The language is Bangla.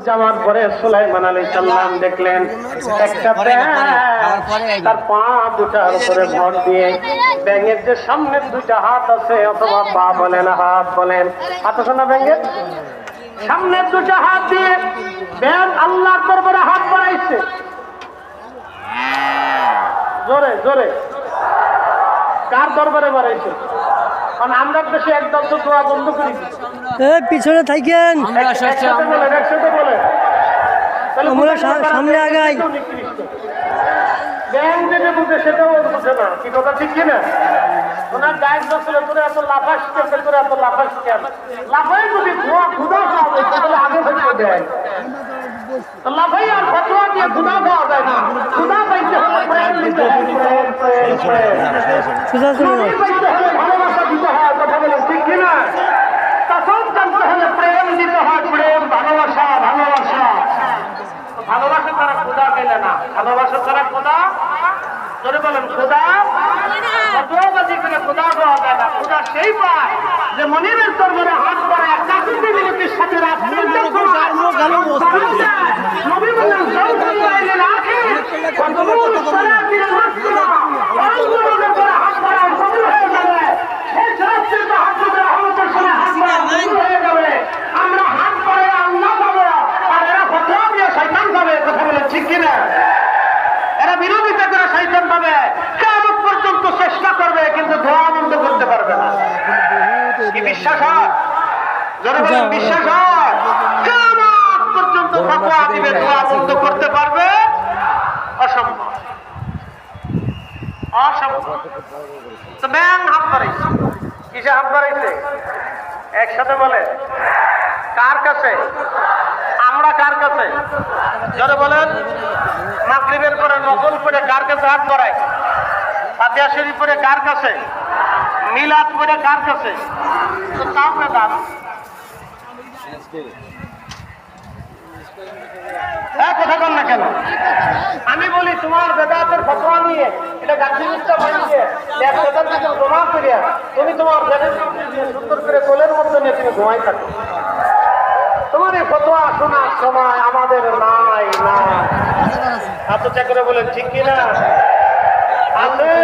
যাওয়ার পরে সুলাইমান আলাইহিস সালাম দেখলেন একটা ব্যাঙ তার পা দুটার উপরে ভর দিয়ে, ব্যাঙের যে সামনের দুইটা হাত আছে অথবা পা বলেন হাত বলেন, হাত আছে না ব্যাঙের সামনের দুটা হাত দিয়ে ব্যাঙ আল্লাহর দরবারে হাত বাড়াইছে জোরে জোরে। কার দরবারে বাড়াইছে? কারণ আমরা দেশে একদল তো দোয়া বন্ধ করি, পিছনে থাকেন, একসাথে বলে আমরা সামনে আগাই। ব্যাংক যেটা বুঝে সেটাও বুঝে না, কি কথা ঠিক কিনা? ওনার গায়ের দশলে করে এত লাফাস কেমন করে, এত লাফাস কেন লাফাই যদি ধোয়া ক্ষুদা খাওয়া তাহলে আগে হইতে দেয় লাফাই আর ফটোয়া দিয়ে ক্ষুদা খাওয়া যায় না। ক্ষুদা পাইতে হলে ভালোবাসা দিতে হয়, কথা বলেন ঠিক কিনা? তখন জানতে হলে প্রেম দিতে হয়, প্রেম ভালোবাসা ভালোবাসা ভালোবাসা তারা খোদা পেলে না, ভালোবাসা তারা খোদা ধরে বলেন খোদা কতবাজি করে খোদা পাওয়া যায় না। খোদা সেই পায় যে মনিবের দরবারে হাত করে কাকুতি মিনতির সাথে নবী বললেন আমরা হাত করে আল্লাহ যাবো আর এরা ফতোয়া দিয়ে শয়তান যাবে, কথা বলে ঠিক কিনা? এরা বিরোধিতা করে শয়তান পাবে, কিয়ামত পর্যন্ত চেষ্টা করবে কিন্তু দোয়া বন্ধ করতে পারবে না। কি বিশ্বাস হয়? জোরে বলেন বিশ্বাস হয়? কিয়ামত পর্যন্ত ফতোয়া দিবে, দোয়া বন্ধ করতে পারবে অসম্ভব, অসম্ভব। তো ব্যাং হাত বাড়াইছে, কিসে হাত বাড়াইছে? একসাথে বলে কার কাছে? আমরা কার কাছে? যদি বলেন মাগরিবের পরে নফল পড়ে কার কাছে হাত বাড়ায়? ফাতিহা শরীফ পড়ে কার কাছে? মিলাদ পড়ে কার কাছে? তো তাও না দাম কথা কন না কেন? আমি বলি তোমার বেদাতের ফতোয়া নিয়ে এটা গাছিটা বানিয়ে জমা করিয়া তুমি তোমার সুন্দর করে কোলের মধ্যে নিয়ে তুমি ঘুমাই থাকো। তোমার এই ফতোয়া শোনার সময় আমাদের নাই না। হাত চেক করে বলে ঠিক কিনা? আছে।